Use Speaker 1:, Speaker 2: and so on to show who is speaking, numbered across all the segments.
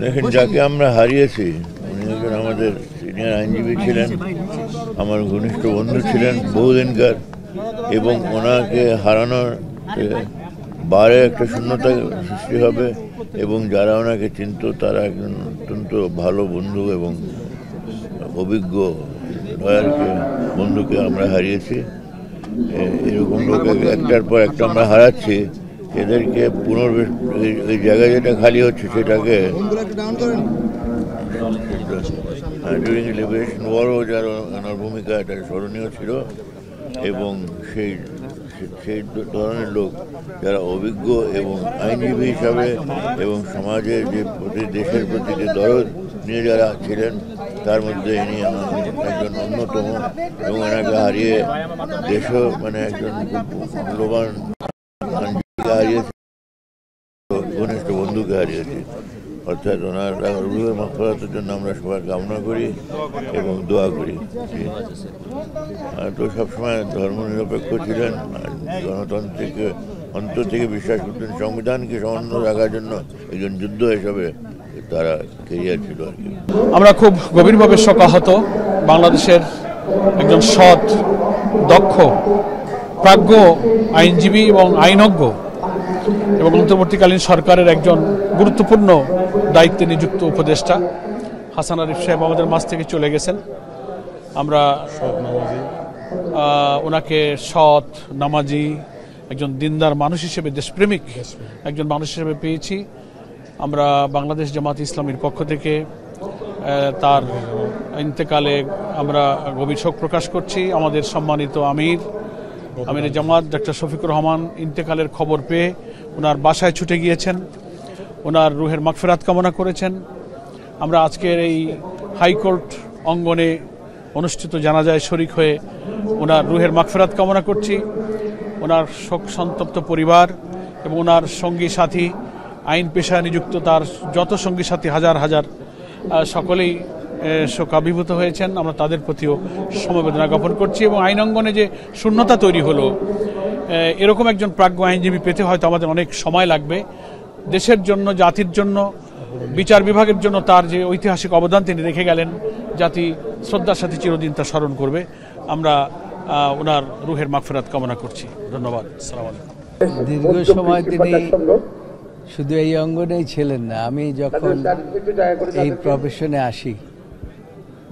Speaker 1: দেখেন, যাকে আমরা হারিয়েছি উনি একজন আমাদের সিনিয়র আইনজীবী ছিলেন, আমার ঘনিষ্ঠ বন্ধু ছিলেন বহুদিনকার, এবং ওনাকে হারানোর বারে একটা শূন্যতা সৃষ্টি হবে, এবং যারা ওনাকে চিনত তারা একজন অত্যন্ত ভালো বন্ধু এবং অভিজ্ঞ লয়ারকে বন্ধুকে আমরা হারিয়েছি। এরকম লোকে একটার পর একটা আমরা হারাচ্ছি। এদেরকে এই জায়গায় যেটা খালি হচ্ছে সেটাকে ডিউরিং লিবারেশন ওয়ারও যার ওনার ভূমিকা এটা স্মরণীয় ছিল, এবং সেই ধরনের লোক যারা অভিজ্ঞ এবং আইনজীবী হিসাবে এবং সমাজের যে দেশের প্রতি যে দরদ নিয়ে যারা ছিলেন তার মধ্যে ইনি একজন অন্যতম, এবং এনাকে হারিয়ে দেশও মানে একজন মূল্যবান আইনজীবীকে হারিয়েছে, ঘনিষ্ঠ বন্ধুকে হারিয়েছে। অর্থাৎ ওনার রুহের মাগফিরাতের জন্য আমরা সবাই কামনা করি এবং দোয়া করি। তো সবসময় ধর্মনিরপেক্ষ ছিলেন, গণতন্ত্রকে অন্তর থেকে বিশ্বাস করতেন, সংবিধানকে সমুন্নত রাখার জন্য একজন যুদ্ধ হিসাবে তারা কেরিয়ার ছিল আর কি।
Speaker 2: আমরা খুব গভীরভাবে শোকাহত। বাংলাদেশের একজন সৎ, দক্ষ, প্রাজ্ঞ আইনজীবী এবং আইনজ্ঞ এবং অন্তর্বর্তীকালীন সরকারের একজন গুরুত্বপূর্ণ দায়িত্বে নিযুক্ত উপদেষ্টা হাসান আরিফ সাহেব আমাদের মাঝ থেকে চলে গেছেন। আমরা ওনাকে সৎ, নামাজি, একজন দিনদার মানুষ হিসেবে, দেশপ্রেমিক একজন মানুষ হিসেবে পেয়েছি। আমরা বাংলাদেশ জামাত ইসলামীর পক্ষ থেকে তার ইন্তেকালে আমরা গভীর শোক প্রকাশ করছি। আমাদের সম্মানিত আমির জামাত ডক্টর শফিকুর রহমান ইন্তেকালের খবর পেয়ে ওনার বাসায় ছুটে গিয়েছেন, ওনার রুহের মাগফিরাত কামনা করেছেন। আমরা আজকের এই হাইকোর্ট অঙ্গনে অনুষ্ঠিত জানাজায় শরিক হয়ে ওনার রুহের মাগফিরাত কামনা করছি। ওনার শোক সন্তপ্ত পরিবার এবং ওনার সঙ্গী সাথী, আইন পেশায় নিযুক্ত তার যত সঙ্গী সাথী হাজার হাজার সকলেই শোকাভিভূত হয়েছেন। আমরা তাদের প্রতিও সমবেদনা জ্ঞাপন করছি। এবং আইন অঙ্গনে যে শূন্যতা তৈরি হলো, এরকম একজন প্রাজ্ঞ আইনজীবী পেতে হয়তো আমাদের অনেক সময় লাগবে। দেশের জন্য, জাতির জন্য, বিচার বিভাগের জন্য তার যে ঐতিহাসিক অবদান তিনি রেখে গেলেন, জাতি শ্রদ্ধার সাথে চিরদিন তা স্মরণ করবে। আমরা ওনার রুহের মাগফিরাত কামনা করছি। ধন্যবাদ। আসসালামু আলাইকুম।
Speaker 3: দীর্ঘ সময় তিনি শুধু এই অঙ্গনেই ছিলেন না। আমি যখন এই প্রফেশনে আসি,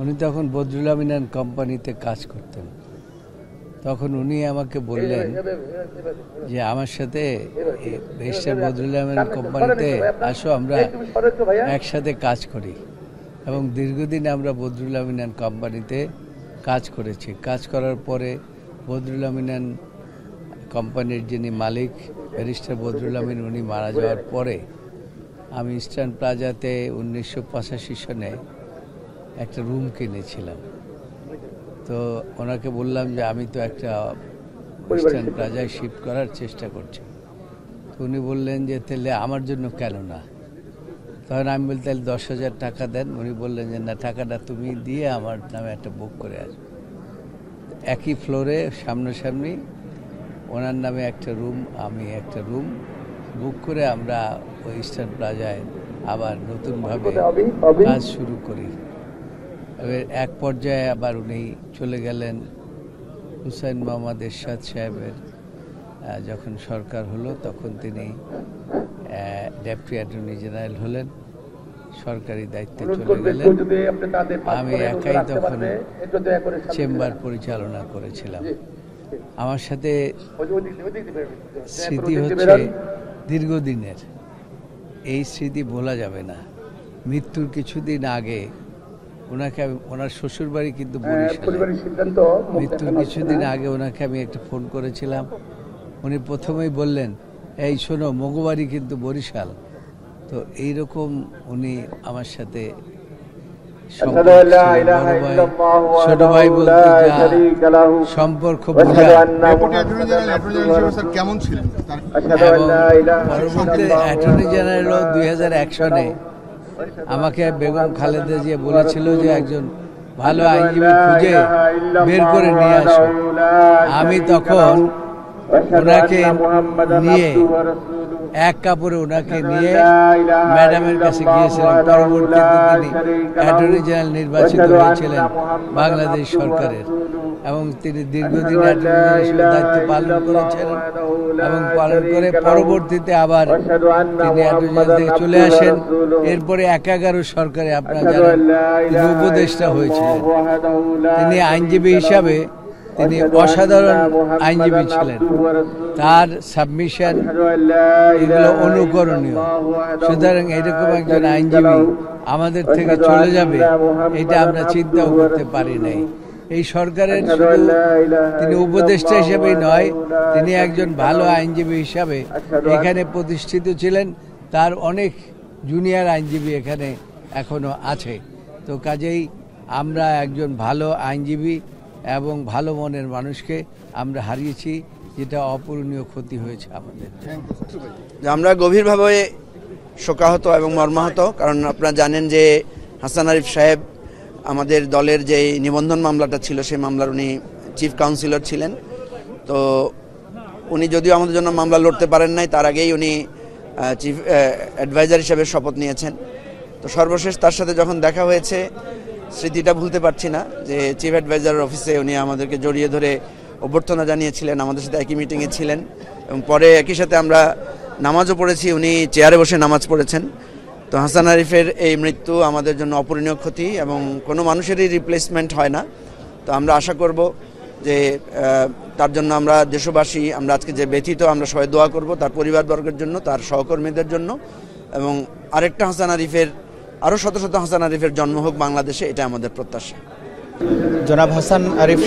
Speaker 3: উনি তখন বদরুল আমিন কোম্পানিতে কাজ করতেন। তখন উনি আমাকে বললেন যে আমার সাথে ব্যারিস্টার বদরুল আমিন কোম্পানিতে আসো, আমরা একসাথে কাজ করি। এবং দীর্ঘদিন আমরা বদরুল আমিন কোম্পানিতে কাজ করেছি। কাজ করার পরে বদরুল আমিন কোম্পানির যিনি মালিক ব্যারিস্টার বদরুল আমিন, উনি মারা যাওয়ার পরে আমি ইস্টার্ন প্লাজাতে 1985 সনে একটা রুম কিনেছিলাম। তো ওনাকে বললাম যে আমি তো একটা ইস্টার্ন প্লাজায় শিফট করার চেষ্টা করছি। তো উনি বললেন যে তাহলে আমার জন্য কেন না। তখন আমি বলতে 10,000 টাকা দেন। উনি বললেন যে না, টাকাটা তুমি দিয়ে আমার নামে একটা বুক করে আসবে। একই ফ্লোরে সামনাসামনি ওনার নামে একটা রুম, আমি একটা রুম বুক করে আমরা ওই ইস্টার্ন প্লাজায় আবার নতুনভাবে কাজ শুরু করি। এবার এক পর্যায়ে আবার উনি চলে গেলেন। হুসাইন মোহাম্মদ এরশাদ সাহেবের যখন সরকার হলো, তখন তিনি ডেপুটি অ্যাটর্নি জেনারেল হলেন, সরকারি দায়িত্বে চলে গেলেন। আমি একাই তখন চেম্বার পরিচালনা করেছিলাম। আমার সাথে স্মৃতি হচ্ছে দীর্ঘদিনের, এই স্মৃতি ভোলা যাবে না। মৃত্যুর কিছুদিন আগে ওনাকে, ওনার শ্বশুরবাড়ি কিন্তু বরিশালে, মৃত্যুর কিছুদিন আগে ওনাকে আমি একটা ফোন করেছিলাম। উনি প্রথমেই বললেন, এই শোনো, মগবাড়ি কিন্তু বরিশাল। তো এইরকম উনি আমার সাথে ছোট ভাই বলতে সম্পর্ক
Speaker 4: কেমন ছিল।
Speaker 3: পরবর্তী অ্যাটর্নি জেনারেলও 2001 সনে আমাকে বেগম খালেদা জিয়া বলেছিল যে একজন ভালো আইনজীবী খুঁজে বের করে নিয়ে আসো। আমি তখন ওনাকে নিয়ে এক কাপড়ে ওনাকে নিয়ে ম্যাডামের কাছে গিয়েছিলেন। পরবর্তীতে তিনি অ্যাটর্নি জেনারেল নির্বাচিত হয়েছিলেন বাংলাদেশ সরকারের, এবং তিনি দীর্ঘদিন অ্যাটর্নি জেনারেল হিসেবে দায়িত্ব পালন করেছেন এবং পালন করে পরবর্তীতে আবার তিনি অ্যাটর্নি জেনারেল থেকে চলে আসেন। এরপরে 11 সরকারে আপনারা জানেন তিনি উপদেষ্টা হয়েছিলেন। তিনি আইনজীবী হিসাবে তিনি অসাধারণ আইনজীবী ছিলেন। তার সাবমিশন এগুলো অনুকরণীয়। সুতরাং এরকম একজন আইনজীবী আমাদের থেকে চলে যাবে এটা আমরা চিন্তাও করতে পারি নাই। এই সরকারের শুধু তিনি উপদেষ্টা হিসেবেই নয়, তিনি একজন ভালো আইনজীবী হিসাবে এখানে প্রতিষ্ঠিত ছিলেন। তার অনেক জুনিয়র আইনজীবী এখানে এখনো আছে। তো কাজেই আমরা একজন ভালো আইনজীবী এবং ভালো মনের মানুষকে আমরা হারিয়েছি, যেটা অপূরণীয় ক্ষতি হয়েছে আমাদের।
Speaker 4: আমরা গভীরভাবে শোকাহত এবং মর্মাহত, কারণ আপনারা জানেন যে হাসান আরিফ সাহেব আমাদের দলের যে নিবন্ধন মামলাটা ছিল সেই মামলার উনি চিফ কাউন্সিলর ছিলেন। তো উনি যদিও আমাদের জন্য মামলা লড়তে পারেন নাই, তার আগেই উনি চিফ অ্যাডভাইজার হিসেবে শপথ নিয়েছেন। তো সর্বশেষ তার সাথে যখন দেখা হয়েছে, স্মৃতিটা ভুলতে পারছি না যে চিফ অ্যাডভাইজার অফিসে উনি আমাদেরকে জড়িয়ে ধরে অভ্যর্থনা জানিয়েছিলেন, আমাদের সাথে একই মিটিংয়ে ছিলেন এবং পরে একই সাথে আমরা নামাজও পড়েছি। উনি চেয়ারে বসে নামাজ পড়েছেন। তো হাসান আরিফের এই মৃত্যু আমাদের জন্য অপূরণীয় ক্ষতি এবং কোনো মানুষেরই রিপ্লেসমেন্ট হয় না। তো আমরা আশা করব যে তার জন্য আমরা দেশবাসী আমরা আজকে যে ব্যথিত, আমরা সবাই দোয়া করব তার পরিবারবর্গের জন্য, তার সহকর্মীদের জন্য, এবং আরেকটা হাসান আরিফের, আরও শত শত হাসান আরিফের জন্ম হোক বাংলাদেশে, এটা আমাদের প্রত্যাশা।
Speaker 5: জনাব হাসান আরিফ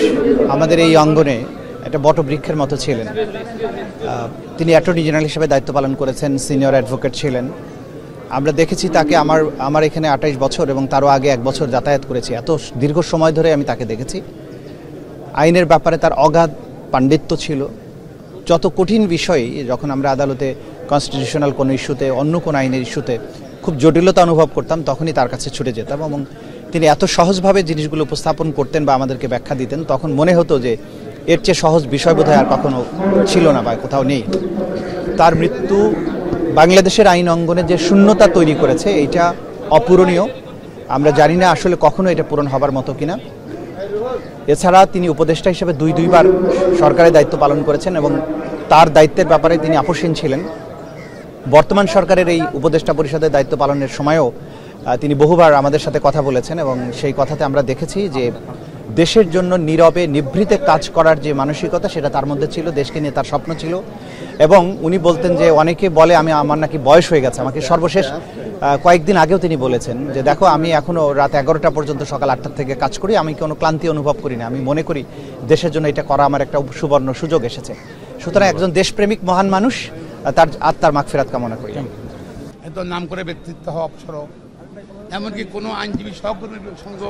Speaker 5: আমাদের এই অঙ্গনে একটা বটবৃক্ষের মতো ছিলেন। তিনি অ্যাটর্নি জেনারেল হিসেবে দায়িত্ব পালন করেছেন, সিনিয়র অ্যাডভোকেট ছিলেন। আমরা দেখেছি তাকে, আমার এখানে 28 বছর এবং তারও আগে 1 বছর যাতায়াত করেছি। এত দীর্ঘ সময় ধরে আমি তাকে দেখেছি। আইনের ব্যাপারে তার অগাধ পাণ্ডিত্য ছিল। যত কঠিন বিষয়, যখন আমরা আদালতে কনস্টিটিউশনাল কোনো ইস্যুতে, অন্য কোনো আইনের ইস্যুতে খুব জটিলতা অনুভব করতাম, তখনই তার কাছে ছুটে যেতাম এবং তিনি এত সহজভাবে জিনিসগুলো উপস্থাপন করতেন বা আমাদেরকে ব্যাখ্যা দিতেন, তখন মনে হতো যে এর চেয়ে সহজ বিষয় বোধহয় আর কখনো ছিল না বা কোথাও নেই। তার মৃত্যু বাংলাদেশের আইন অঙ্গনে যে শূন্যতা তৈরি করেছে, এইটা অপূরণীয়। আমরা জানি না আসলে কখনো এটা পূরণ হবার মতো কিনা। এছাড়া তিনি উপদেষ্টা হিসেবে দুইবার সরকারের দায়িত্ব পালন করেছেন এবং তার দায়িত্বের ব্যাপারে তিনি আপোষহীন ছিলেন। বর্তমান সরকারের এই উপদেষ্টা পরিষদের দায়িত্ব পালনের সময়ও তিনি বহুবার আমাদের সাথে কথা বলেছেন এবং সেই কথাতে আমরা দেখেছি যে দেশের জন্য নীরবে নিভৃতে কাজ করার যে মানসিকতা, সেটা তার মধ্যে ছিল। দেশকে নিয়ে তার স্বপ্ন ছিল এবং উনি বলতেন যে অনেকে বলে আমার নাকি বয়স হয়ে গেছে। আমাকে সর্বশেষ কয়েকদিন আগেও তিনি বলেছেন যে দেখো, আমি এখনও রাত 11টা পর্যন্ত সকাল 8টা থেকে কাজ করি, আমি কোনো ক্লান্তি অনুভব করি না। আমি মনে করি দেশের জন্য এটা করা আমার একটা সুবর্ণ সুযোগ এসেছে। সুতরাং একজন দেশপ্রেমিক মহান মানুষ, তার আত্মার মাগফিরাত কামনা করি।
Speaker 6: এত নাম করে ব্যক্তিত্ব হওয়া অবসর, এমনকি কোনো আইনজীবী সহকর্মীর সঙ্গে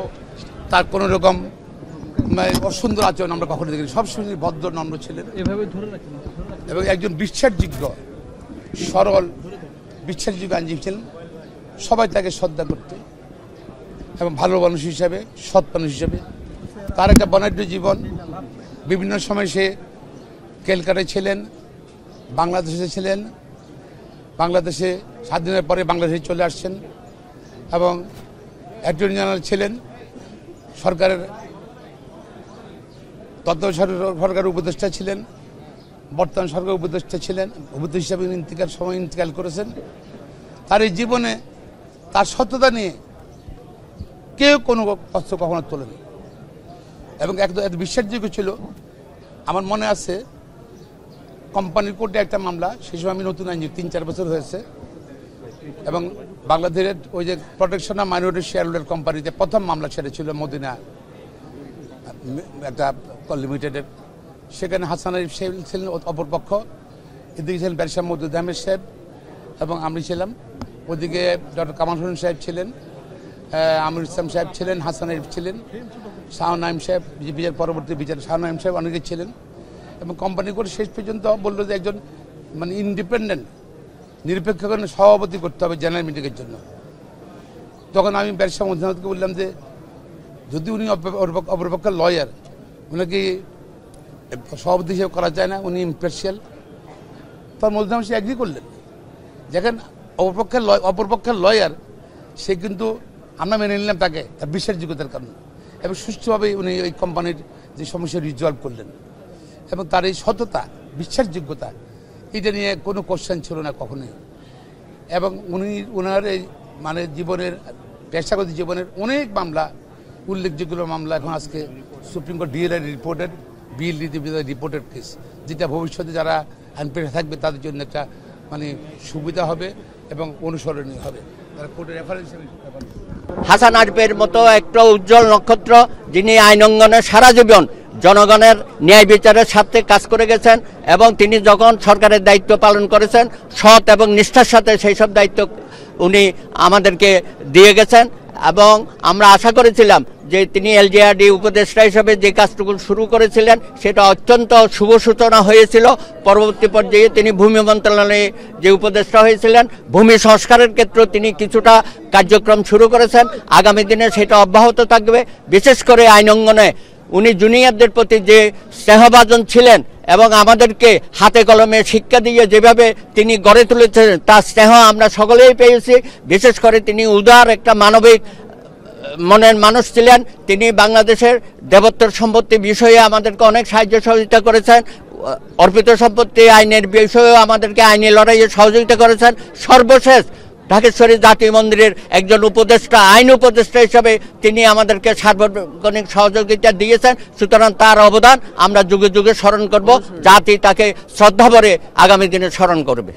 Speaker 6: তার কোনো রকম অসুন্দর আচরণ আমরা কখনো দেখিনি। সবসময় ভদ্র নম্র ছিলেন এবং একজন বিশ্বাসযোগ্য, সরল, বিশ্বাসযোগ্য আইনজীবী ছিলেন। সবাই তাকে শ্রদ্ধা করত এবং ভালো মানুষ হিসাবে, সৎ মানুষ হিসাবে তার একটা বর্ণাঢ্য জীবন। বিভিন্ন সময় সে ক্যালকাটায় ছিলেন, বাংলাদেশে ছিলেন, বাংলাদেশে স্বাধীনের পরে বাংলাদেশে চলে আসছেন এবং অ্যাটর্নি জেনারেল ছিলেন, সরকারের সরকারের উপদেষ্টা ছিলেন, বর্তমান সরকার উপদেষ্টা ছিলেন, উপদেষ্টা হিসাবে ইন্তেকাল করেছেন। তার এই জীবনে তার সত্যতা নিয়ে কেউ কোনো কষ্ট কখনো তোলেনি এবং একদম এত বিশ্বাসযোগ্য ছিল। আমার মনে আছে কোম্পানির কোর্টে একটা মামলা, সেই সময় আমি নতুন আইনজীবী, 3-4 বছর হয়েছে, এবং বাংলাদেশের ওই যে protection of minority share holder কোম্পানিতে প্রথম মামলা সেটা ছিল মদিনা একটা লিমিটেডের। সেখানে হাসান আরিফ সাহেব ছিলেন অপরপক্ষ, এদিকে ছিলেন ব্যারিস্টার মওদুদ আহমেদ সাহেব এবং আমি ছিলাম। ওদিকে ডক্টর কামাল হোসেন সাহেব ছিলেন, আমির ইসলাম সাহেব ছিলেন, হাসান আরিফ ছিলেন, শাহ নাইম সাহেব, বিচার পরবর্তী বিচার শাহ নাইম সাহেব অনেকে ছিলেন। এবং কোম্পানি করে শেষ পর্যন্ত বললো যে একজন ইন্ডিপেন্ডেন্ট নিরপেক্ষ সভাপতি করতে হবে জেনারেল মিটিংয়ের জন্য। তখন আমি ব্যারিস্টার মওদুদ আহমেদকে বললাম যে যদি উনি অপরপক্ষের লয়ার, উনাকে সভাপতি হিসেবে করা যায় না, উনি ইম্পার্শিয়াল। তার মওদুদ আহমেদ সে এগ্রি করলেন যেখানে অপরপক্ষের লয়ার, সে কিন্তু আমরা মেনে নিলাম তাকে তার বিশ্বাসযোগ্যতার কারণে, এবং সুষ্ঠুভাবে উনি ওই কোম্পানির যে সমস্যা রিজলভ করলেন, এবং তার এই সততা, বিশ্বাসযোগ্যতা, এটা নিয়ে কোনো কোশ্চেন ছিল না কখনোই। এবং ওনার এই মানে জীবনের, পেশাগত জীবনের অনেক মামলা, উল্লেখযোগ্য মামলা এখন আজকে সুপ্রিম কোর্ট ডিএলআই রিপোর্টেড, বিল রিপোর্টেড কেস, যেটা ভবিষ্যতে যারা আইন পেশা থাকবে তাদের জন্য একটা মানে সুবিধা হবে এবং অনুসরণীয় হবে।
Speaker 7: হাসান আরিফের মতো একটা উজ্জ্বল নক্ষত্র, যিনি আইন অঙ্গনে সারা জীবন জনগণের ন্যায় বিচারের সাথে কাজ করে গেছেন, এবং তিনি যখন সরকারের দায়িত্ব পালন করেছেন সৎ এবং নিষ্ঠার সাথে সেই সব দায়িত্ব উনি আমাদেরকে দিয়ে গেছেন। এবং আমরা আশা করেছিলাম যে তিনি এলজিআরডি উপদেষ্টা হিসেবে যে কাজটুকু শুরু করেছিলেন সেটা অত্যন্ত শুভ সূচনা হয়েছিল। পরবর্তী পর্যায়ে তিনি ভূমি মন্ত্রণালয়ে যে উপদেষ্টা হয়েছিলেন, ভূমি সংস্কারের ক্ষেত্রে তিনি কিছুটা কার্যক্রম শুরু করেছেন। আগামী দিনে সেটা অব্যাহত থাকবে। বিশেষ করে আইন অঙ্গনে উনি জুনিয়রদের প্রতি যে স্নেহভাজন ছিলেন এবং আমাদেরকে হাতে কলমে শিক্ষা দিয়ে যেভাবে তিনি গড়ে তুলেছেন তার স্নেহ আমরা সকলেই পেয়েছি। বিশেষ করে তিনি উদার একটা মানবিক মনের মানুষ ছিলেন। তিনি বাংলাদেশের দেবোত্তর সম্পত্তি বিষয়ে আমাদেরকে অনেক সাহায্য সহযোগিতা করেছেন। অর্পিত সম্পত্তি আইনের বিষয়েও আমাদেরকে আইনি লড়াইয়ে সহযোগিতা করেছেন। সর্বশেষ ঢাকেশ্বরী জাতীয় মন্দিরের একজন উপদেষ্টা, আইন উপদেষ্টা হিসাবে তিনি আমাদেরকে সার্বক্ষণিক সহযোগিতা দিয়েছেন। সুতরাং তার অবদান আমরা যুগে যুগে স্মরণ করব, জাতি তাকে শ্রদ্ধা ভরে আগামী দিনে স্মরণ করবে।